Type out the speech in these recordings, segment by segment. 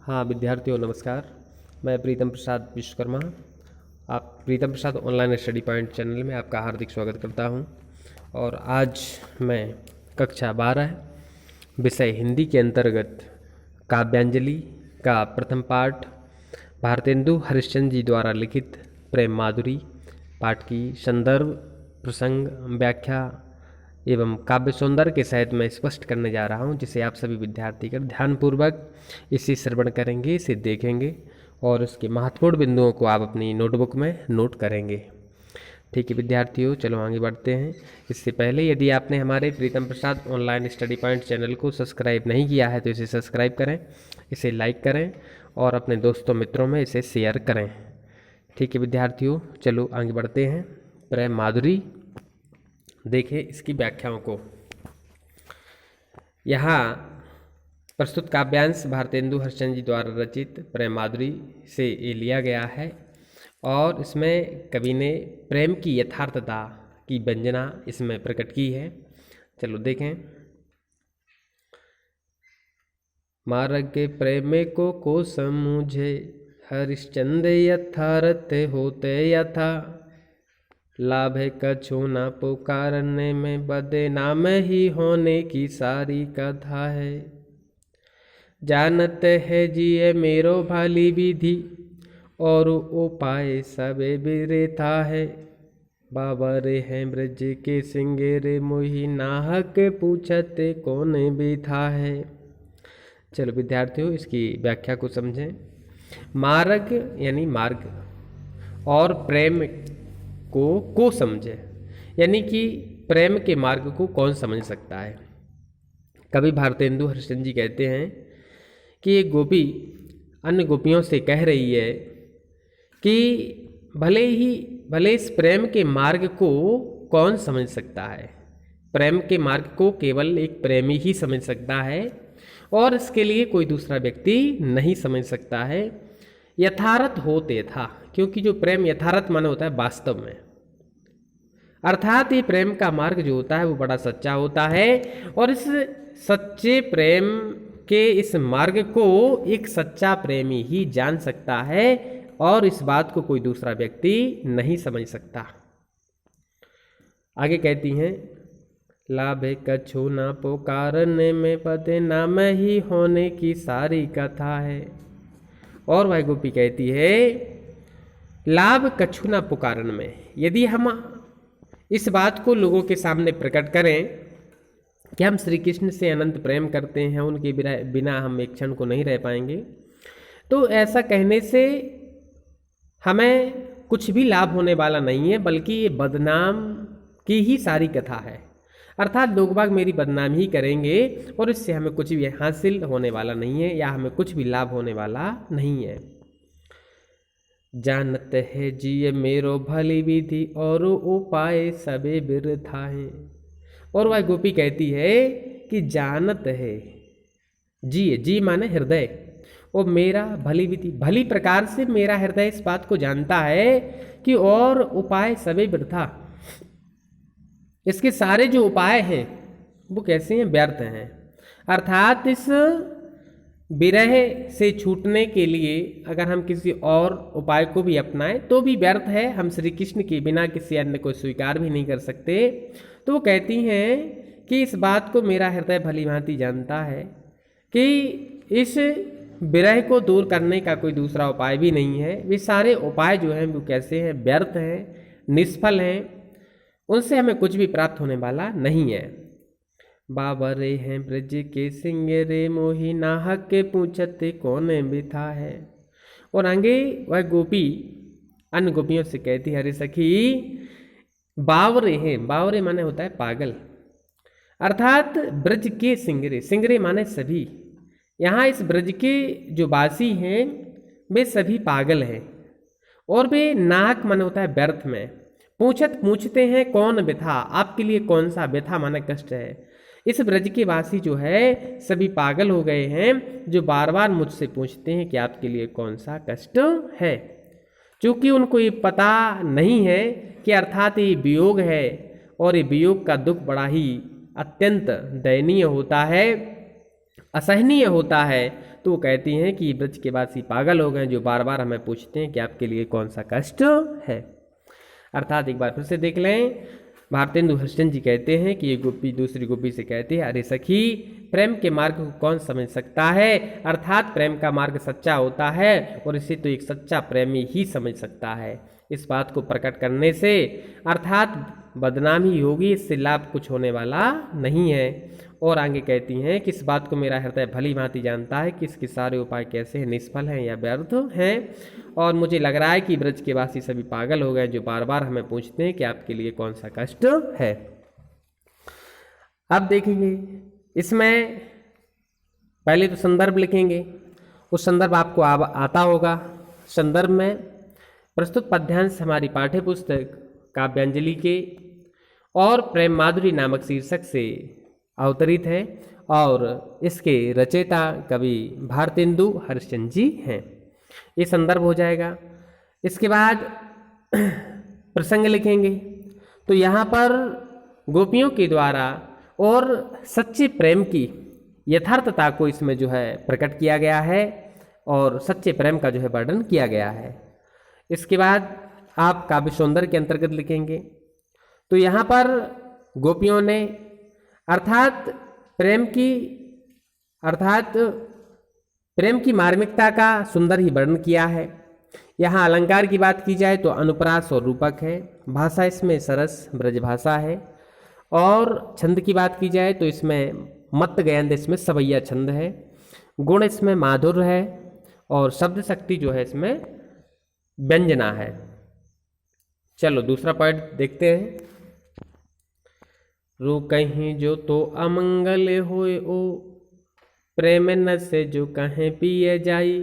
हाँ विद्यार्थियों नमस्कार। मैं प्रीतम प्रसाद विश्वकर्मा, आप प्रीतम प्रसाद ऑनलाइन स्टडी पॉइंट चैनल में आपका हार्दिक स्वागत करता हूं। और आज मैं कक्षा 12 विषय हिंदी के अंतर्गत काव्यांजलि का प्रथम पाठ भारतेंदु हरिश्चंद्र जी द्वारा लिखित प्रेम माधुरी पाठ की संदर्भ, प्रसंग, व्याख्या एवं काव्य सौंदर्य के सहित मैं स्पष्ट करने जा रहा हूं, जिसे आप सभी विद्यार्थीगण ध्यानपूर्वक इसे श्रवण करेंगे, इसे देखेंगे और इसके महत्वपूर्ण बिंदुओं को आप अपनी नोटबुक में नोट करेंगे। ठीक है विद्यार्थियों, चलो आगे बढ़ते हैं। इससे पहले यदि आपने हमारे प्रीतम प्रसाद ऑनलाइन स्टडी पॉइंट चैनल को सब्सक्राइब नहीं किया है तो इसे सब्सक्राइब करें, इसे लाइक करें और अपने दोस्तों मित्रों में इसे शेयर करें। ठीक है विद्यार्थियों, चलो आगे बढ़ते हैं। प्रेम माधुरी, देखिए इसकी व्याख्याओं को। यहाँ प्रस्तुत काव्यांश भारतेंदु हरिश्चंद्र जी द्वारा रचित प्रेम माधुरी से ये लिया गया है और इसमें कवि ने प्रेम की यथार्थता की व्यंजना इसमें प्रकट की है। चलो देखें। मार्ग के प्रेम को समझे हरिश्चंद्र यथार्थ होते यथा, लाभ है कछु न पुकारने में बदे नाम ही होने की सारी कथा है। जानते है जिये मेरो भाली विधि और उपाय सबे बिरेथा है। बाबा रे हैं ब्रज के सिंगेरे मोही नाहक पूछते कौन बिथा है। चलो विद्यार्थियों इसकी व्याख्या को समझें। मार्ग यानी मार्ग और प्रेम को समझे, यानी कि प्रेम के मार्ग को कौन समझ सकता है। कवि भारतेंदु हरिश्चंद्र जी कहते हैं कि एक गोपी अन्य गोपियों से कह रही है कि भले इस प्रेम के मार्ग को कौन समझ सकता है। प्रेम के मार्ग को केवल एक प्रेमी ही समझ सकता है और इसके लिए कोई दूसरा व्यक्ति नहीं समझ सकता है। यथार्थ होते था, क्योंकि जो प्रेम यथार्थ माने होता है वास्तव में, अर्थात ये प्रेम का मार्ग जो होता है वो बड़ा सच्चा होता है और इस सच्चे प्रेम के इस मार्ग को एक सच्चा प्रेमी ही जान सकता है और इस बात को कोई दूसरा व्यक्ति नहीं समझ सकता। आगे कहती हैं, लाभ कछु न पुकारने में पते नाम ही होने की सारी कथा है। और वह गोपी कहती है, लाभ कछु न पुकारन में, यदि हम इस बात को लोगों के सामने प्रकट करें कि हम श्री कृष्ण से अनंत प्रेम करते हैं, उनके बिना हम एक क्षण को नहीं रह पाएंगे, तो ऐसा कहने से हमें कुछ भी लाभ होने वाला नहीं है, बल्कि ये बदनाम की ही सारी कथा है। अर्थात लोग बाग मेरी बदनामी ही करेंगे और इससे हमें कुछ भी हासिल होने वाला नहीं है या हमें कुछ भी लाभ होने वाला नहीं है। जानते है जिये मेरो भली विधि और उपाय सबे बिरथा है। और वह गोपी कहती है कि जानत है जिये, जी माने हृदय, और मेरा भली विधि, भली प्रकार से मेरा हृदय इस बात को जानता है कि और उपाय सबे बिरथा, इसके सारे जो उपाय हैं वो कैसे हैं, व्यर्थ हैं। अर्थात इस विरह से छूटने के लिए अगर हम किसी और उपाय को भी अपनाएं तो भी व्यर्थ है, हम श्री कृष्ण के बिना किसी अन्य को स्वीकार भी नहीं कर सकते। तो वो कहती हैं कि इस बात को मेरा हृदय भली भांति जानता है कि इस विरह को दूर करने का कोई दूसरा उपाय भी नहीं है। वे सारे उपाय जो हैं वो कैसे हैं, व्यर्थ हैं, निष्फल हैं, उनसे हमें कुछ भी प्राप्त होने वाला नहीं है। बाबा रे हैं ब्रज के सिंगेरे मोही नाहक के पूछते कौन बिथा है। और आगे वह गोपी अन्य गोपियों से कहती है, अरे सखी बावरे हैं, बावरे माने होता है पागल, अर्थात ब्रज के सिंगरे, सिंगरे माने सभी, यहाँ इस ब्रज के जो वासी हैं वे सभी पागल हैं और वे नाहक माने होता है व्यर्थ में, पूछते हैं कौन व्यथा, आपके लिए कौन सा व्यथा माने कष्ट है। इस ब्रज के वासी जो है सभी पागल हो गए हैं, जो बार बार मुझसे पूछते हैं कि आपके लिए कौन सा कष्ट है, क्योंकि उनको ये पता नहीं है कि अर्थात ये वियोग है और ये वियोग का दुख बड़ा ही अत्यंत दयनीय होता है, असहनीय होता है। तो कहती हैं कि ब्रज के वासी पागल हो गए जो बार बार हमें पूछते हैं कि आपके लिए कौन सा कष्ट है। अर्थात एक बार फिर से देख लें, भारतेंदु हरिश्चंद्र जी कहते हैं कि ये गोपी दूसरी गोपी से कहती है, अरे सखी, प्रेम के मार्ग को कौन समझ सकता है। अर्थात प्रेम का मार्ग सच्चा होता है और इसे तो एक सच्चा प्रेमी ही समझ सकता है। इस बात को प्रकट करने से अर्थात बदनामी होगी, इससे लाभ कुछ होने वाला नहीं है। और आगे कहती हैं कि इस बात को मेरा हृदय भली भांति जानता है कि इसके सारे उपाय कैसे हैं, निष्फल हैं या व्यर्थ हैं। और मुझे लग रहा है कि ब्रज के वासी सभी पागल हो गए जो बार बार हमें पूछते हैं कि आपके लिए कौन सा कष्ट है। अब देखेंगे इसमें पहले तो संदर्भ लिखेंगे, उस संदर्भ आपको आता होगा। संदर्भ में प्रस्तुत पद्यांश हमारी पाठ्य पुस्तक काव्यांजलि के और प्रेम माधुरी नामक शीर्षक से अवतरित है और इसके रचयिता कवि भारतेंदु हरिश्चंद्र जी हैं। ये संदर्भ हो जाएगा। इसके बाद प्रसंग लिखेंगे, तो यहाँ पर गोपियों के द्वारा और सच्चे प्रेम की यथार्थता को इसमें जो है प्रकट किया गया है और सच्चे प्रेम का जो है वर्णन किया गया है। इसके बाद आप काव्य सौंदर्य के अंतर्गत लिखेंगे, तो यहाँ पर गोपियों ने अर्थात प्रेम की मार्मिकता का सुंदर ही वर्णन किया है। यहाँ अलंकार की बात की जाए तो अनुप्रास और रूपक है, भाषा इसमें सरस ब्रज भाषा है। और छंद की बात की जाए तो इसमें मत गयंद इसमें सवैया छंद है, गुण इसमें माधुर्य है और शब्द शक्ति जो है इसमें व्यंजना है। चलो दूसरा पॉइंट देखते हैं। रो कहीं जो तो अमंगल होए ओ, प्रेम न से जो कहें पिए जाई,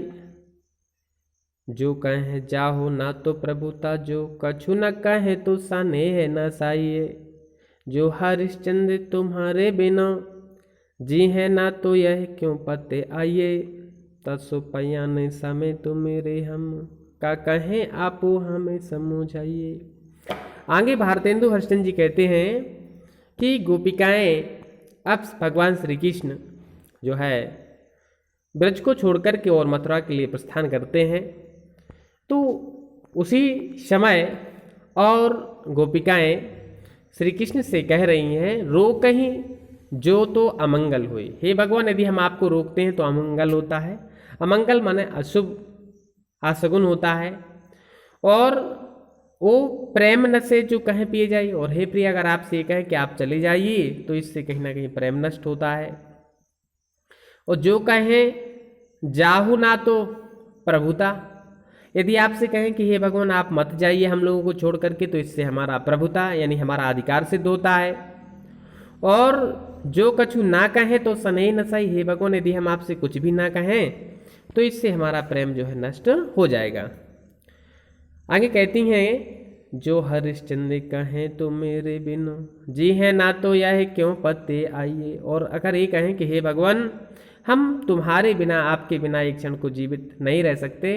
जो कहें जाहो ना तो प्रभुता, जो कछु न कहे तो सनेह न साइए, जो हरिश्चंद्र तुम्हारे बिना जी है ना तो यह क्यों पते आइए, तसो पयाने समय तो मेरे हम का कहें आपो हमें समझाइए। आगे भारतेंदु हरिश्चंद्र जी कहते हैं कि गोपिकाएं अब भगवान श्री कृष्ण जो है ब्रज को छोड़कर के और मथुरा के लिए प्रस्थान करते हैं, तो उसी समय और गोपिकाएं श्री कृष्ण से कह रही हैं, रो कहीं जो तो अमंगल हुई। हे भगवान, यदि हम आपको रोकते हैं तो अमंगल होता है। अमंगल माने अशुभ असगुन होता है। और वो प्रेम न से जो कहें पिए जाइए, और हे प्रिय, अगर आपसे ये कहें कि आप चले जाइए तो इससे कहीं ना कहीं प्रेम नष्ट होता है। और जो कहें जाहु ना तो प्रभुता, यदि आपसे कहें कि हे भगवान आप मत जाइए हम लोगों को छोड़ करके, तो इससे हमारा प्रभुता यानी हमारा अधिकार सिद्ध होता है। और जो कछु ना कहें तो स्नेह न सही, हे भगवान यदि हम आपसे कुछ भी ना कहें तो इससे हमारा प्रेम जो है नष्ट हो जाएगा। आगे कहती हैं, जो हरिश्चंद्र कहें तो मेरे बिनु जी है ना तो यह क्यों पते आइए। और अगर ये कहें कि हे भगवान हम तुम्हारे बिना आपके बिना एक क्षण को जीवित नहीं रह सकते,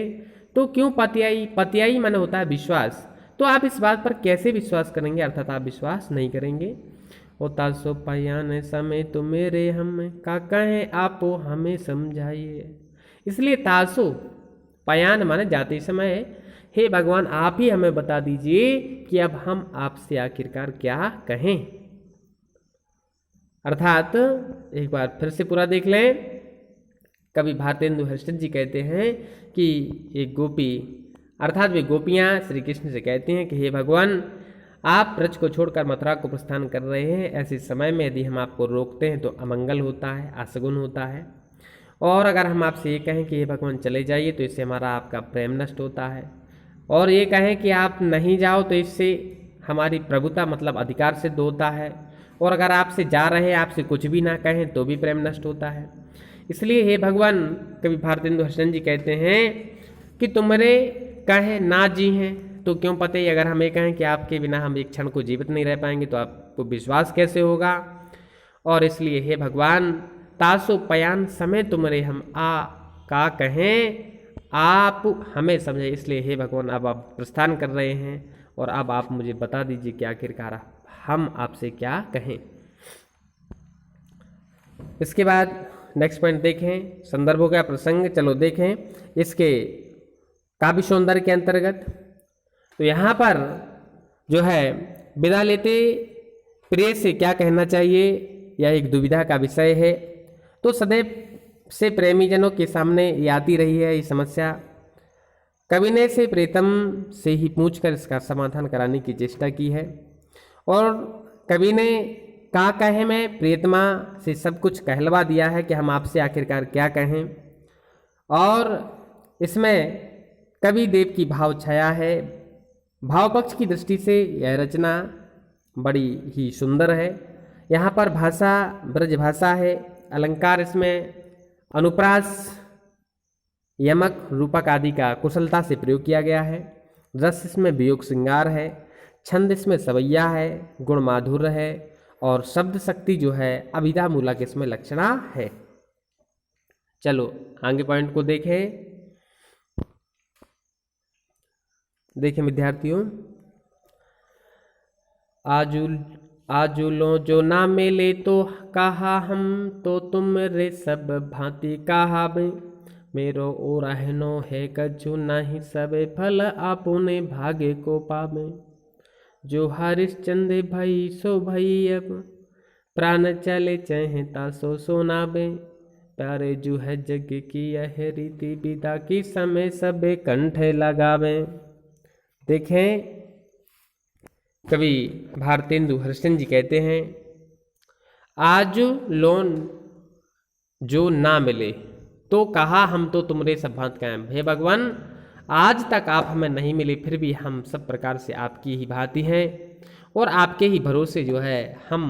तो क्यों पतियाई। पतियाई माने होता है विश्वास, तो आप इस बात पर कैसे विश्वास करेंगे, अर्थात आप विश्वास नहीं करेंगे। ओ तासो पयान समय तो मेरे हम का कहें आपो हमें समझाइए। इसलिए तासो पयान माने जाते समय, हे भगवान आप ही हमें बता दीजिए कि अब हम आपसे आखिरकार क्या कहें। अर्थात एक बार फिर से पूरा देख लें। कवि भारतेंदु हरिश्चंद्र जी कहते हैं कि एक गोपी अर्थात वे गोपियां श्री कृष्ण से कहती हैं कि हे भगवान आप ब्रज को छोड़कर मथुरा को प्रस्थान कर रहे हैं, ऐसे समय में यदि हम आपको रोकते हैं तो अमंगल होता है, असगुन होता है। और अगर हम आपसे ये कहें कि हे भगवान चले जाइए तो इससे हमारा आपका प्रेम नष्ट होता है। और ये कहें कि आप नहीं जाओ तो इससे हमारी प्रभुता मतलब अधिकार सिद्ध होता है। और अगर आपसे जा रहे हैं आपसे कुछ भी ना कहें तो भी प्रेम नष्ट होता है। इसलिए हे भगवान, कवि भारतेंदु हरिश्चंद्र जी कहते हैं कि तुम्हारे कहें ना जी हैं तो क्यों पते ही, अगर हम ये कहें कि आपके बिना हम एक क्षण को जीवित नहीं रह पाएंगे तो आपको विश्वास कैसे होगा। और इसलिए हे भगवान तासो पयान समय तुम्हारे हम आ का कहें आप हमें समझे। इसलिए हे भगवान अब आप प्रस्थान कर रहे हैं और अब आप मुझे बता दीजिए कि आखिरकार हम आपसे क्या कहें। इसके बाद नेक्स्ट पॉइंट देखें, संदर्भ हो गया प्रसंग। चलो देखें इसके काव्य सौंदर्य के अंतर्गत। तो यहाँ पर जो है विदा लेते प्रिय से क्या कहना चाहिए, यह एक दुविधा का विषय है। तो सदैव से प्रेमी जनों के सामने ये आती रही है ये समस्या। कवि ने से प्रीतम से ही पूछकर इसका समाधान कराने की चेष्टा की है। और कवि ने का कहे में प्रियतमा से सब कुछ कहलवा दिया है कि हम आपसे आखिरकार क्या कहें। और इसमें कवि देव की भाव छाया है। भाव पक्ष की दृष्टि से यह रचना बड़ी ही सुंदर है। यहाँ पर भाषा ब्रज भाषा है। अलंकार इसमें अनुप्रास, यमक, रूपक आदि का कुशलता से प्रयोग किया गया है। रस इसमें वियोग श्रृंगार है। छंद इसमें सवैया है, गुण माधुर्य है। और शब्द शक्ति जो है अभिधा मूलक इसमें लक्षणा है। चलो आगे पॉइंट को देखें। देखें विद्यार्थियों, आजुलो जो ना मिले तो कहा हम, तो तुम रे सब भांति कहा बे। मेरो ओ रहनो है कछु नहीं, सबे फल आपुने भागे को पावे। जो हरिश्चंद्र भई सो भई अब, प्राण चले चहता सो सुनावे। प्यारे जो है जग की यह रीति, विदा की समय सबे कंठे लगावे। देखें कवि भारतेंदु हरिश्चंद्र जी कहते हैं, आज लोन जो ना मिले तो कहा हम, तो तुमरे सब भांत कायम। हे भगवान, आज तक आप हमें नहीं मिले, फिर भी हम सब प्रकार से आपकी ही भांति हैं और आपके ही भरोसे जो है हम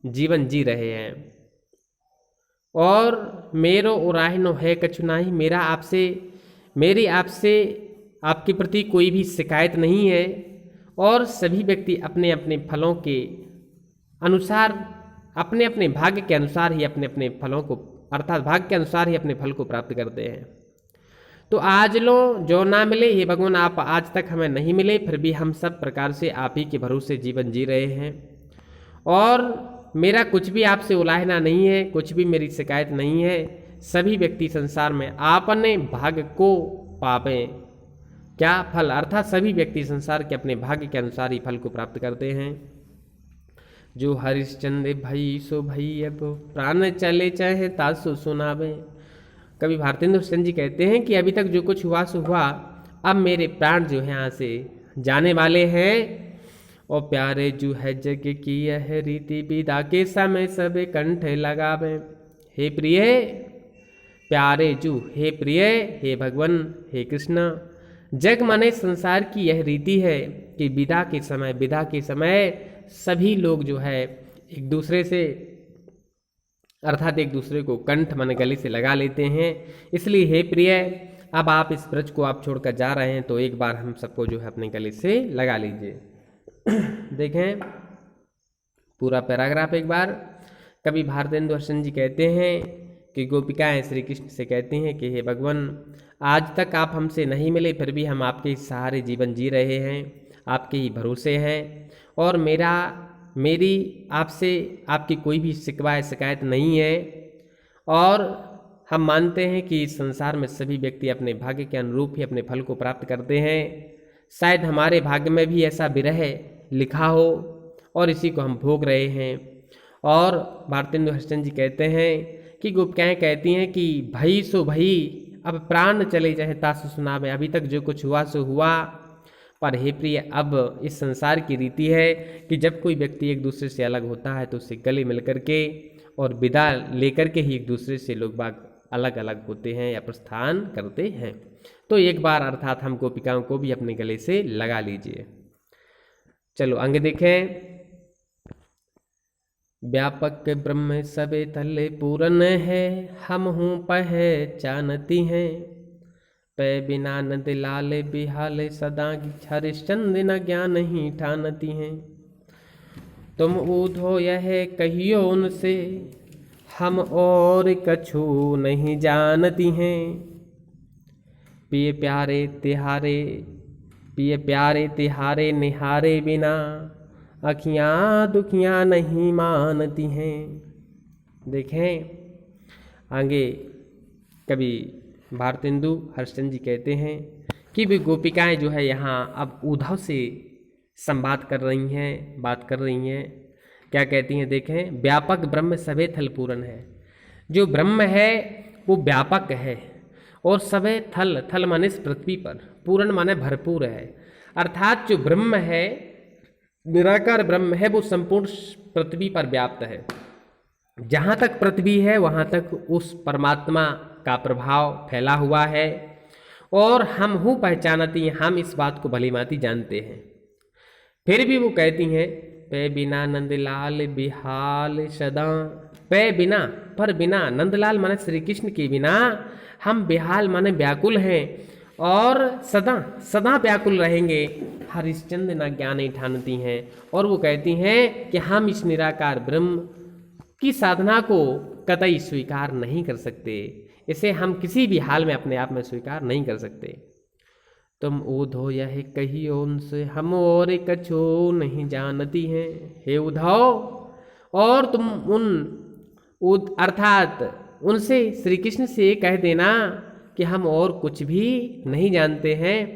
जीवन जी रहे हैं। और मेरो उराहनो है कछु नाही, मेरी आपसे आपके प्रति कोई भी शिकायत नहीं है। और सभी व्यक्ति अपने अपने फलों के अनुसार, अपने अपने भाग्य के अनुसार ही अपने अपने फलों को, अर्थात भाग्य के अनुसार ही अपने फल को प्राप्त करते हैं। तो आज लो जो ना मिले, हे भगवान आप आज तक हमें नहीं मिले, फिर भी हम सब प्रकार से आप ही के भरोसे जीवन जी रहे हैं। और मेरा कुछ भी आपसे उलाहना नहीं है, कुछ भी मेरी शिकायत नहीं है। सभी व्यक्ति संसार में आपने भाग्य को पावे, क्या फल, अर्थात सभी व्यक्ति संसार के अपने भाग्य के अनुसार ही फल को प्राप्त करते हैं। जो हरिश्चंद्र भई सो भई अब, प्राण चले चाहे तासो सुनावे। कवि भारतेंदु हरिश्चंद्र जी कहते हैं कि अभी तक जो कुछ हुआ सो हुआ, अब मेरे प्राण जो है यहाँ से जाने वाले हैं। और प्यारे जो है जग की यह रीति, विदा के समय सबे कंठे लगावे। हे प्रिय, प्यारे जो, हे प्रिय, हे भगवान, हे कृष्ण, जग माने संसार की यह रीति है कि विदा के समय सभी लोग जो है एक दूसरे से, अर्थात एक दूसरे को कंठ माने गले से लगा लेते हैं। इसलिए हे प्रिय, अब आप इस ब्रज को आप छोड़कर जा रहे हैं, तो एक बार हम सबको जो है अपने गले से लगा लीजिए। देखें पूरा पैराग्राफ एक बार। कवि भारतेंदु हरिश्चंद्र जी कहते हैं कि गोपिकाएं श्री कृष्ण से कहती हैं कि हे भगवान, आज तक आप हमसे नहीं मिले, फिर भी हम आपके सहारे जीवन जी रहे हैं, आपके ही भरोसे हैं। और मेरी आपसे आपकी कोई भी शिकायत नहीं है। और हम मानते हैं कि इस संसार में सभी व्यक्ति अपने भाग्य के अनुरूप ही अपने फल को प्राप्त करते हैं। शायद हमारे भाग्य में भी ऐसा विरह लिखा हो और इसी को हम भोग रहे हैं। और भारतेंदु हरिश्चंद्र जी कहते हैं कि गोपिकाएं कहती हैं कि भई सो भई, अब प्राण चले चाहे तासु सुनावे। अभी तक जो कुछ हुआ सो हुआ, पर हे प्रिय, अब इस संसार की रीति है कि जब कोई व्यक्ति एक दूसरे से अलग होता है तो उससे गले मिल करके और विदा लेकर के ही एक दूसरे से लोग बाग अलग अलग होते हैं या प्रस्थान करते हैं। तो एक बार अर्थात हम गोपिकाओं को भी अपने गले से लगा लीजिए। चलो आगे देखें। व्यापक ब्रह्म सबे तले पूरन है, हम हूँ पहचानती हैं। पै बिना नद लाले बिहाले, सदा हरिश्चंद्र न ज्ञान ही ठानती हैं। तुम ऊधो यह कहियो उनसे, हम और कछु नहीं जानती हैं। पिए प्यारे तिहारे निहारे बिना, अखियाँ दुखियाँ नहीं मानती हैं। देखें आगे कवि भारतेंदु हरिश्चंद्र जी कहते हैं कि वे गोपिकाएं जो है यहाँ अब उद्धव से संवाद कर रही हैं, बात कर रही हैं। क्या कहती हैं देखें, व्यापक ब्रह्म सभे थल पूरन है। जो ब्रह्म है वो व्यापक है और सभे थल, थल माने इस पृथ्वी पर, पूरन माने भरपूर है। अर्थात जो ब्रह्म है, निराकार ब्रह्म है, वो संपूर्ण पृथ्वी पर व्याप्त है। जहाँ तक पृथ्वी है वहाँ तक उस परमात्मा का प्रभाव फैला हुआ है और हम हूँ पहचानती, हम इस बात को भलीभांति जानते हैं। फिर भी वो कहती हैं, पे बिना नंदलाल बिहाल सदा, पे बिना, पर बिना, नंदलाल माने श्री कृष्ण के बिना हम बेहाल माने व्याकुल हैं और सदा सदा व्याकुल रहेंगे। हरिश्चंद्र न ज्ञान ठानती हैं और वो कहती हैं कि हम इस निराकार ब्रह्म की साधना को कतई स्वीकार नहीं कर सकते, इसे हम किसी भी हाल में अपने आप में स्वीकार नहीं कर सकते। तुम उद्धव यह कहियो उनसे हम और कछो नहीं जानती हैं। हे उद्धव, और तुम अर्थात उनसे, श्री कृष्ण से कह देना कि हम और कुछ भी नहीं जानते हैं।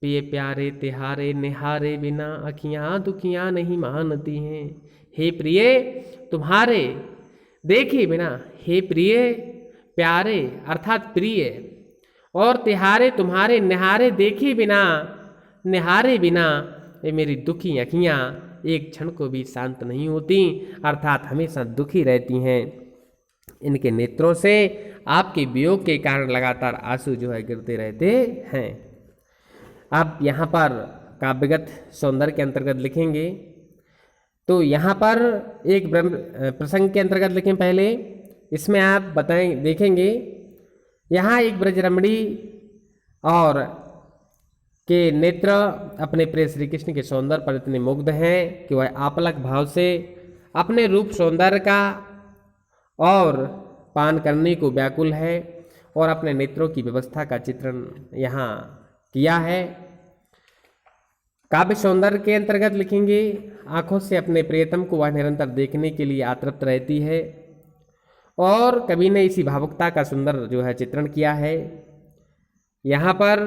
प्रिय प्यारे तिहारे निहारे बिना अखियाँ दुखियाँ नहीं मानती हैं। हे प्रिय, तुम्हारे देखे बिना, हे प्रिय प्यारे अर्थात प्रिय, और तिहारे तुम्हारे, निहारे देखे बिना, निहारे बिना ये मेरी दुखी अखियाँ एक क्षण को भी शांत नहीं होती, अर्थात हमेशा दुखी रहती हैं। इनके नेत्रों से आपके वियोग के कारण लगातार आंसू जो है गिरते रहते हैं। आप यहाँ पर काव्यगत सौंदर्य के अंतर्गत लिखेंगे तो यहाँ पर एक प्रसंग के अंतर्गत लिखें। पहले इसमें आप बताएं, देखेंगे यहाँ एक ब्रजरमणी और के नेत्र अपने प्रिय श्री कृष्ण के सौंदर्य पर इतने मुग्ध हैं कि वह आप्लक भाव से अपने रूप सौंदर्य का और पान करने को व्याकुल है और अपने नेत्रों की व्यवस्था का चित्रण यहाँ किया है। काव्य सौंदर्य के अंतर्गत लिखेंगे, आंखों से अपने प्रियतम को वह निरंतर देखने के लिए आतृप्त रहती है और कवि ने इसी भावुकता का सुंदर जो है चित्रण किया है। यहाँ पर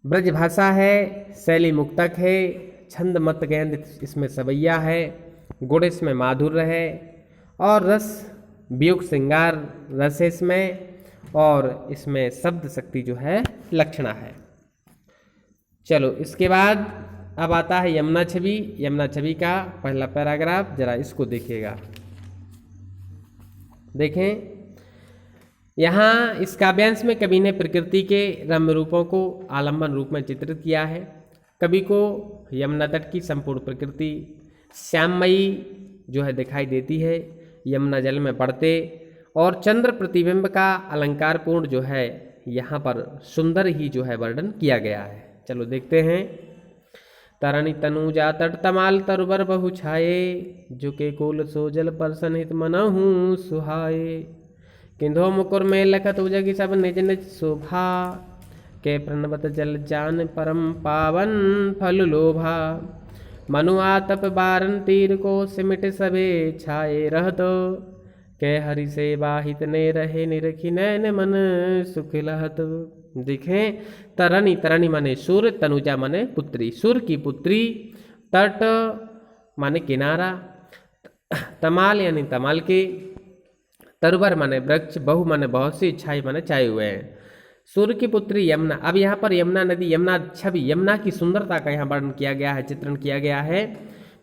ब्रज भाषा है, शैली मुक्तक है, छंद मत गेंद इसमें सवैया है, गुण इसमें माधुर्य है और रस वियुक्त श्रृंगार रस है इसमें, और इसमें शब्द शक्ति जो है लक्षणा है। चलो इसके बाद अब आता है यमुना छवि। यमुना छवि का पहला पैराग्राफ जरा इसको देखिएगा। देखें यहाँ इस काव्यांश में कवि ने प्रकृति के रम्य रूपों को आलंबन रूप में चित्रित किया है। कवि को यमुना तट की संपूर्ण प्रकृति श्याममयी जो है दिखाई देती है, यमुना जल में बढ़ते और चंद्र प्रतिबिंब का अलंकारपूर्ण जो है यहाँ पर सुंदर ही जो है वर्णन किया गया है। चलो देखते हैं। तरणी तनुजा तट तमाल तरुबर बहु छाये, झुके कोल सोजल पर सनिहित मनहु सुहाये। किंधो मुकुर में लखत उजगी सब निज निज शोभा, के प्रणवत जल जान परम पावन फल लोभा। मनु आतप बारन तीर को सिमिट सबे छाए रहत, के हरि से बाहित ने रहे निरखी नैन मन सुख लहत। देखें तरणी, तरणी माने सूर्य, तनुजा माने पुत्री, सूर्य की पुत्री, तट माने किनारा, तमाल यानी तमाल के, तरुबर माने वृक्ष, बहु माने बहुत सी, छाई माने छाए हुए हैं। सूर्य की पुत्री यमुना। अब यहाँ पर यमुना नदी, यमुना छवि, यमुना की सुंदरता का यहाँ वर्णन किया गया है, चित्रण किया गया है।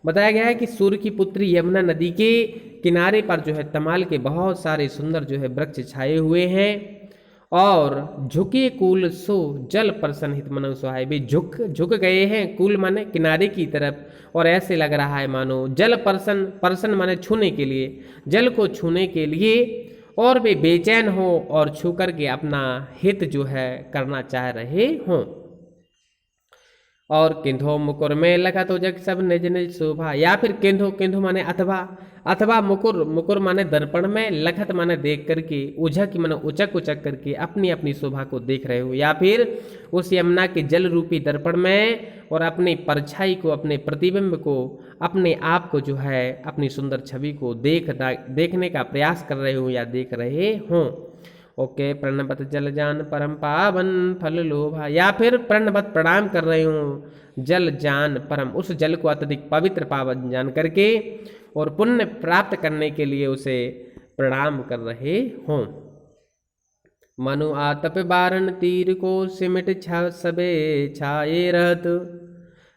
बताया गया है कि सूर्य की पुत्री यमुना नदी के किनारे पर जो है तमाल के बहुत सारे सुंदर जो है वृक्ष छाए हुए हैं और झुके कूल सो जल पर सन्निहित मनो सुहाए। वे झुक गए हैं, कूल माने किनारे की तरफ, और ऐसे लग रहा है मानो जल परसन माने छूने के लिए, जल को छूने के लिए, और वे बेचैन हो और छू करके अपना हित जो है करना चाह रहे हों। और किंधो मुकुर में लखत उजक सब निज निज शोभा, या फिर किंधो, किंधो माने अथवा मुकुर, मुकुर माने दर्पण में, लखत माने देख करके, उझक माने उचक उचक करके अपनी अपनी शोभा को देख रहे हो, या फिर उस यमुना के जल रूपी दर्पण में और अपनी परछाई को, अपने प्रतिबिंब को, अपने आप को जो है अपनी सुंदर छवि को देखने का प्रयास कर रहे हो या देख रहे हो। ओके, प्रणबत जल जान परम पावन फल लोभा, या फिर प्रणबत प्रणाम कर रहे हो जल जान परम, उस जल को अत्यधिक पवित्र पावन जान करके और पुण्य प्राप्त करने के लिए उसे प्रणाम कर रहे हो। मनु आतप बारण तीर को सिमट सबे छाए रहत,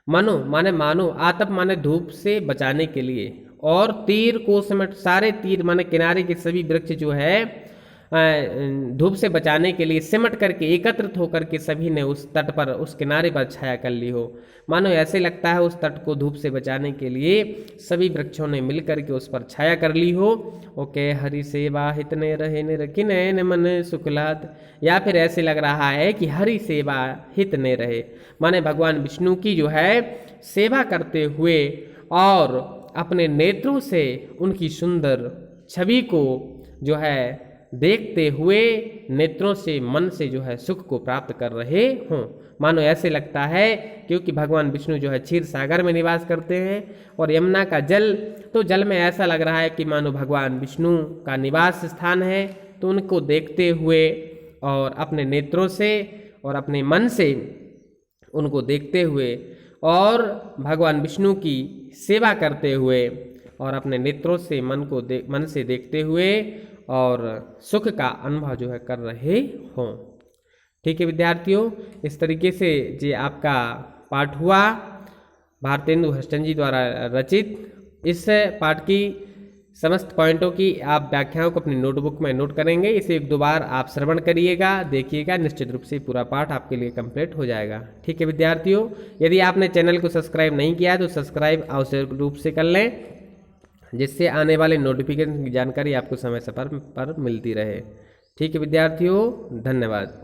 मनु माने मानो, आतप माने धूप से बचाने के लिए, और तीर को सिमट, सारे तीर माने किनारे के सभी वृक्ष जो है धूप से बचाने के लिए सिमट करके एकत्रित होकर के सभी ने उस तट पर, उस किनारे पर छाया कर ली हो। मानो ऐसे लगता है उस तट को धूप से बचाने के लिए सभी वृक्षों ने मिल करके उस पर छाया कर ली हो। ओके, हरि सेवा हित ने रहे ने रखी नैन मन सुखलात, या फिर ऐसे लग रहा है कि हरि सेवा हित ने रहे, माने भगवान विष्णु की जो है सेवा करते हुए और अपने नेत्रों से उनकी सुंदर छवि को जो है देखते हुए नेत्रों से, मन से जो है सुख को प्राप्त कर रहे हों। मानो ऐसे लगता है क्योंकि भगवान विष्णु जो है क्षीर सागर में निवास करते हैं और यमुना का जल, तो जल में ऐसा लग रहा है कि मानो भगवान विष्णु का निवास स्थान है। तो उनको देखते हुए और अपने नेत्रों से और अपने मन से उनको देखते हुए और भगवान विष्णु की सेवा करते हुए और अपने नेत्रों से मन से देखते हुए और सुख का अनुभव जो है कर रहे हों। ठीक है विद्यार्थियों, इस तरीके से ये आपका पाठ हुआ भारतेंदु हस्टन जी द्वारा रचित। इस पाठ की समस्त पॉइंटों की आप व्याख्याओं को अपनी नोटबुक में नोट करेंगे। इसे एक दो बार आप श्रवण करिएगा, देखिएगा, निश्चित रूप से पूरा पाठ आपके लिए कंप्लीट हो जाएगा। ठीक है विद्यार्थियों, यदि आपने चैनल को सब्सक्राइब नहीं किया तो सब्सक्राइब आवश्यक रूप से कर लें, जिससे आने वाले नोटिफिकेशन की जानकारी आपको समय समय पर मिलती रहे। ठीक है विद्यार्थियों, धन्यवाद।